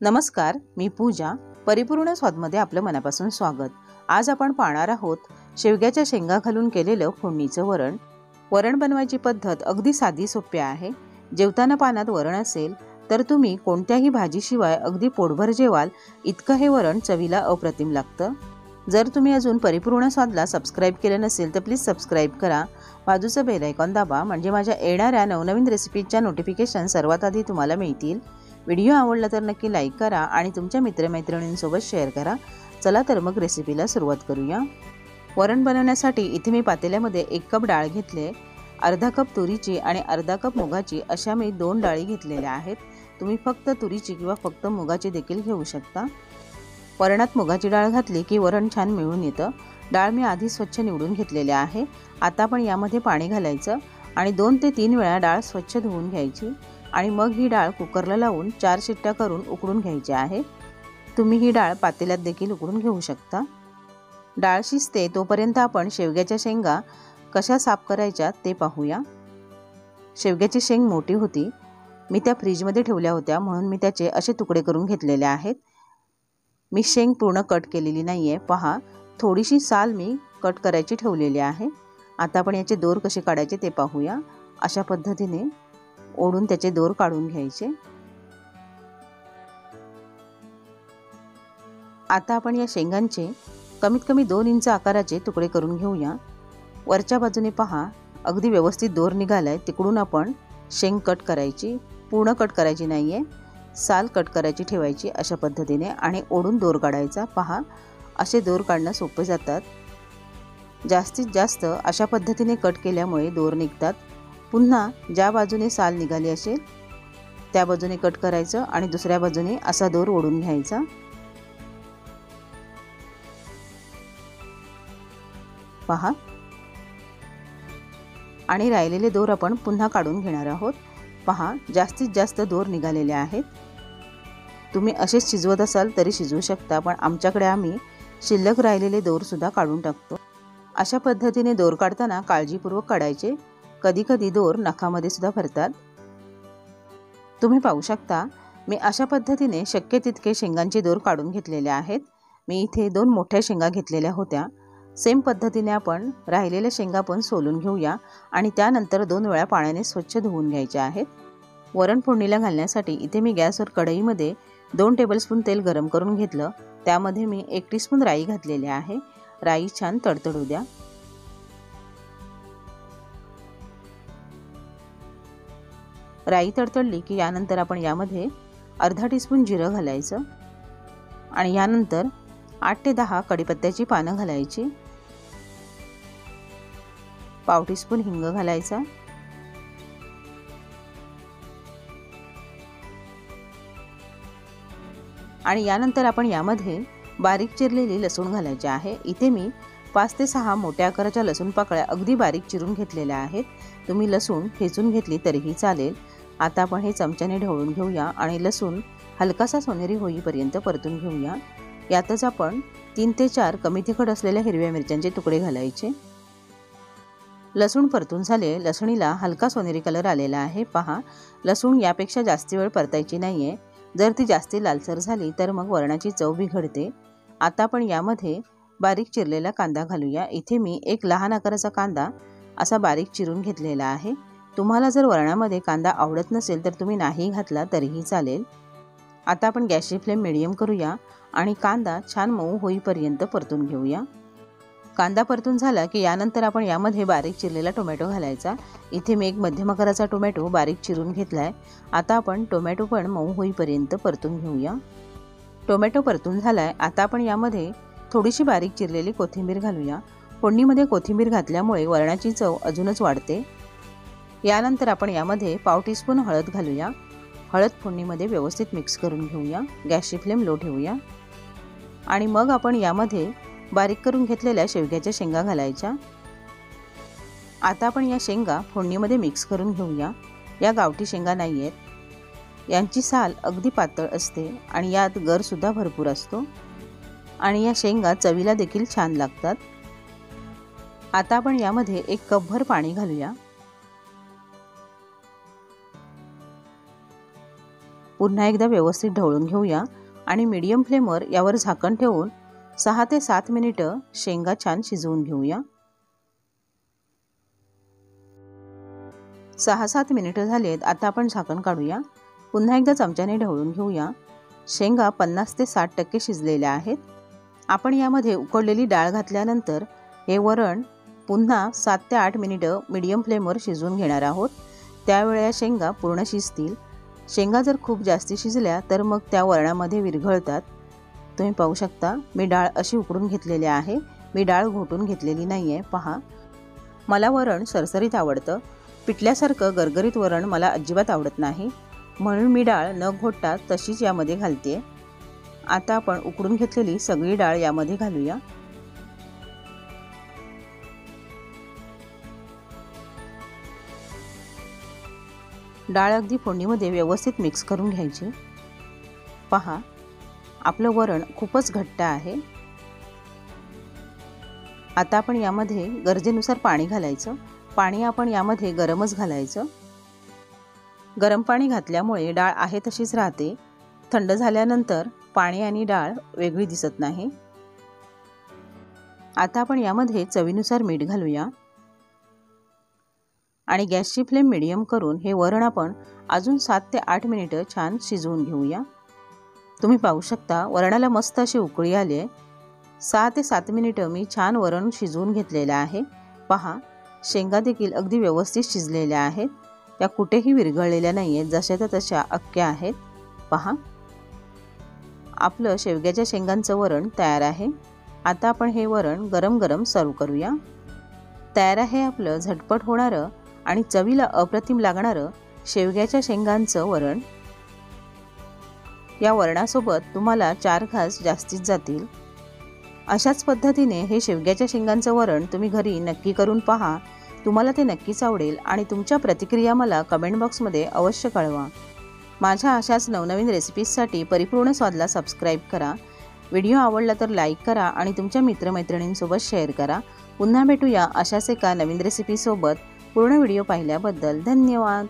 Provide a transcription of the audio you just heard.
नमस्कार, मी पूजा. परिपूर्ण स्वादमध्ये आपलं मनापासून स्वागत. आज आपण पाहणार आहोत शेवग्याच्या शेंगा घालून केलेलं फोडणीचं वरण. वरण बनवायची पद्धत अगदी साधी सोपी आहे. जेवताना पानात वरण असेल तर तुम्ही कोणत्याही भाजीशिवाय अगदी पोटभर जेवाल इतकं हे वरण चवीला अप्रतिम लागतं. जर तुम्ही अजून परिपूर्ण स्वादला सबस्क्राईब केलं नसेल तर प्लीज सबस्क्राईब करा. बाजूचं बेल आयकॉन दाबा म्हणजे माझ्या येणाऱ्या नवनवीन रेसिपीजच्या नोटिफिकेशन सर्वात आधी तुम्हाला मिळतील. व्हिडिओ आवडला तर नक्की लाईक करा आणि तुमच्या मित्रमैत्रिणींसोबत शेअर करा. चला तर मग रेसिपीला सुरुवात करूया. वरण बनवण्यासाठी इथे मी पातेल्यामध्ये 1 कप डाळ घेतले. अर्धा कप तुरीची आणि अर्धा कप मुगाची अशा मी 2 डाळी घेतलेल्या आहेत. तुम्ही फक्त तुरीची किंवा फक्त मुगाची देखील घेऊ शकता. वरणात मुगाची डाळ घातली की वरण छान मिळून येतं. डाळ मी आधी स्वच्छ निवडून घेतलेली आहे. आता आपण यामध्ये पाणी घालायचं आणि 2 ते 3 वेळा डाळ स्वच्छ धुवून घ्यायची आणि मग ही डाळ कुकरला लावून 4 शिट्ट्या करून उकडून घ्यायची आहे. तुम्ही ही डाळ पातेल्यात देखील उकडून घेऊ शकता. डाळ शिजते तोपर्यंत आपण शेवग्याच्या शेंगा कशा साफ करायच्या ते पाहूया. शेवग्याची शेंग मोठी होती. मी त्या फ्रीजमध्ये ठेवल्या होत्या म्हणून मी त्याचे असे तुकडे करून घेतलेले आहेत. मी शेंग पूर्ण कट केलेली नाही आहे. पहा, थोडीशी साल मी कट करायची ठेवलेली आहे. आता आपण याचे दोर कसे काढायचे ते पाहूया. अशा पद्धतीने ओढून त्याचे दोर काढून घ्यायचे. आता आपण या शेंगांचे कमीत कमी 2 इंच आकाराचे तुकडे करून घेऊया. वरच्या बाजूने पहा, अगदी व्यवस्थित दोर निघालाय. तिकडून आपण शेंग कट करायची. पूर्ण कट करायची नाहीये, साल कट करायची ठेवायची अशा पद्धतीने आणि ओढून दोर काढायचा. पहा, असे दोर काढणं सोपे जातात. जास्तीत जास्त अशा पद्धतीने कट केल्यामुळे दोर निघतात. पुन्हा ज्या बाजूने साल निघाली असेल त्या बाजूने कट करायचं आणि दुसऱ्या बाजूने असा दोर ओढून घ्यायचा. पहा, आणि राहिलेले दोर आपण पुन्हा काढून घेणार आहोत. पहा, जास्तीत जास्त दोर निघालेले आहेत. तुम्ही असेच शिजवत असाल तरी शिजवू शकता, पण आमच्याकडे आम्ही शिल्लक राहिलेले दोर सुद्धा काढून टाकतो. अशा पद्धतीने दोर काढताना काळजीपूर्वक काढायचे. कधी कधी दोर नखामध्ये सुद्धा भरतात. तुम्ही पाहू शकता, मी अशा पद्धतीने शक्य तितके शेंगांचे दोर काढून घेतलेले आहेत. मी इथे 2 मोठ्या शेंगा घेतलेल्या होत्या. सेम पद्धतीने आपण राहिलेल्या शेंगा पण सोलून घेऊया आणि त्यानंतर 2 वेळा पाण्याने स्वच्छ धुवून घ्यायच्या आहेत. वरण फोडणीला घालण्यासाठी इथे मी गॅसवर कढईमध्ये 2 टेबलस्पून तेल गरम करून घेतलं. त्यामध्ये मी 1 टीस्पून राई घातलेली आहे. राई छान तडतडू द्या. राई तडतडली की यानंतर आपण यामध्ये अर्धा टीस्पून जिरं घालायचं आणि यानंतर 8 ते 10 कढीपत्त्याची पानं घालायची. पाव टीस्पून हिंग घालायचा. आणि यानंतर आपण यामध्ये बारीक चिरलेली लसूण घालायची आहे. इथे मी 5 ते 6 मोठ्या आकाराच्या लसूण पाकळ्या अगदी बारीक चिरून घेतलेल्या आहेत. तुम्ही लसूण ठेचून घेतली तरीही चालेल. आता आपण हे चमच्याने ढवळून घेऊया आणि लसूण हलकासा सोनेरी होईपर्यंत परतून घेऊया. यातच आपण 3 ते 4 कमी तिखट असलेल्या हिरव्या मिरच्यांचे तुकडे घालायचे. लसूण परतून झाले. लसणीला हलका सोनेरी कलर आलेला आहे. पहा, लसूण यापेक्षा जास्ती वेळ परतायची नाहीये. जर ती जास्ती लालसर झाली तर मग वरणाची चव बिघडते. आता आपण यामध्ये बारीक चिरलेला कांदा घालूया. इथे मी 1 लहान आकाराचा कांदा असा बारीक चिरून घेतलेला आहे. तुम्हाला जर वरणामध्ये कांदा आवडत नसेल तर तुम्ही नाही घातला तरीही चालेल. आता आपण गॅसची फ्लेम मिडियम करूया आणि कांदा छान मऊ होईपर्यंत परतून घेऊया. कांदा परतून झाला की यानंतर आपण यामध्ये बारीक चिरलेला टोमॅटो घालायचा. इथे मी 1 मध्यम आकाराचा टोमॅटो बारीक चिरून घेतलाय. आता आपण टोमॅटो पण मऊ होईपर्यंत परतून घेऊया. टोमॅटो परतून झालाय. आता आपण यामध्ये थोडीशी बारीक चिरलेली कोथिंबीर घालूया. फोडणीमध्ये कोथिंबीर घातल्यामुळे वरणाची चव अजूनच वाढते. यानंतर आपण यामध्ये पाव टीस्पून हळद घालूया. हळद फोडणीमध्ये व्यवस्थित मिक्स करून घेऊया. गॅसची फ्लेम लो ठेवूया आणि मग आपण यामध्ये बारीक करून घेतलेल्या शेवग्याच्या शेंगा घालायच्या. आता आपण या शेंगा फोडणीमध्ये मिक्स करून घेऊया. या गावठी शेंगा नाही आहेत. यांची साल अगदी पातळ असते आणि यात गर सुद्धा भरपूर असतो आणि या शेंगा चवीला देखील छान लागतात. आता आपण यामध्ये 1 कपभर पाणी घालूया. पुन्हा एकदा व्यवस्थित ढवळून घेऊया आणि मीडियम फ्लेमवर यावर झाकण ठेवून 6 ते 7 मिनिटं शेंगा छान शिजवून घेऊया। 6-7 मिनिटं झालेत। आता आपण झाकण काढूया। पुन्हा एकदा चमच्याने ढवळून घेऊया। शेंगा 50 ते 60% शिजलेल्या आहेत। आपण यामध्ये उकळलेली डाळ घातल्यानंतर हे वरण पुन्हा 7 ते 8 मिनिटं मीडियम फ्लेमवर शिजवून घेणार आहोत। त्यावेळेस शेंगा पूर्ण शिजतील। शेंगा जर खूप जास्ती शिजल्या तर मग त्या वरणामध्ये विरघळतात। तुम्ही पाहू शकता मी डाळ अशी उकडून घेतलेली आहे। मी डाळ घोटून घेतलेली नाही आहे। पहा, मला वरण सरसरीत आवडतं। पिठल्यासारखं गरगरीत वरण मला अजिबात आवडत नाही, म्हणून मी डाळ न घोटता तशीच यामध्ये घालते। आता आपण उकडून घेतलेली सगळी डाळ यामध्ये घालूया। डाळ अगदी फोडणीमध्ये व्यवस्थित मिक्स करून घ्यायची। पहा, आपलं वरण खूपच घट्ट आहे। आता आपण यामध्ये गरजेनुसार पाणी घालायचं। पाणी आपण यामध्ये गरमच घालायचं। गरम पाणी घातल्यामुळे डाळ आहे तशीच राहते। थंड झाल्यानंतर पाणी आणि डाळ वेगळी दिसत नाही। आता आपण यामध्ये चवीनुसार मीठ घालूया आणि गॅसची फ्लेम मीडियम करून हे वरण आपण अजून 7 ते 8 मिनिटं छान शिजवून घेऊया। तुम्ही पाहू शकता वरणाला मस्त अशी उकळी आली आहे। 6 ते 7 मिनिटं मी छान वरण शिजवून घेतलेलं आहे। पहा, शेंगा देखील अगदी व्यवस्थित शिजलेल्या आहेत। त्या कुठेही विरघळलेल्या नाही आहेत, जशा त्या तशा अख्ख्या आहेत। पहा, आपलं शेवग्याच्या शेंगांचं वरण तयार आहे। आता आपण हे वरण गरम गरम सर्व करूया। तयार आहे आपलं झटपट होणारं आणि चवीला अप्रतिम लागणारं शेवग्याच्या शेंगांचं वरण। या वरणासोबत तुम्हाला 4 घास जास्तीत जातील। अशाच पद्धतीने हे शेवग्याच्या शेंगांचं वरण तुम्ही घरी नक्की करून पहा। तुम्हाला ते नक्कीच आवडेल आणि तुमच्या प्रतिक्रिया मला कमेंट बॉक्समध्ये अवश्य कळवा। माझ्या अशाच नवनवीन रेसिपीजसाठी परिपूर्ण स्वादला सबस्क्राईब करा। व्हिडिओ आवडला तर लाईक करा आणि तुमच्या मित्रमैत्रिणींसोबत शेअर करा। पुन्हा भेटूया अशाच एका नवीन रेसिपीसोबत। पूर्ण व्हिडिओ पाहिल्याबद्दल धन्यवाद।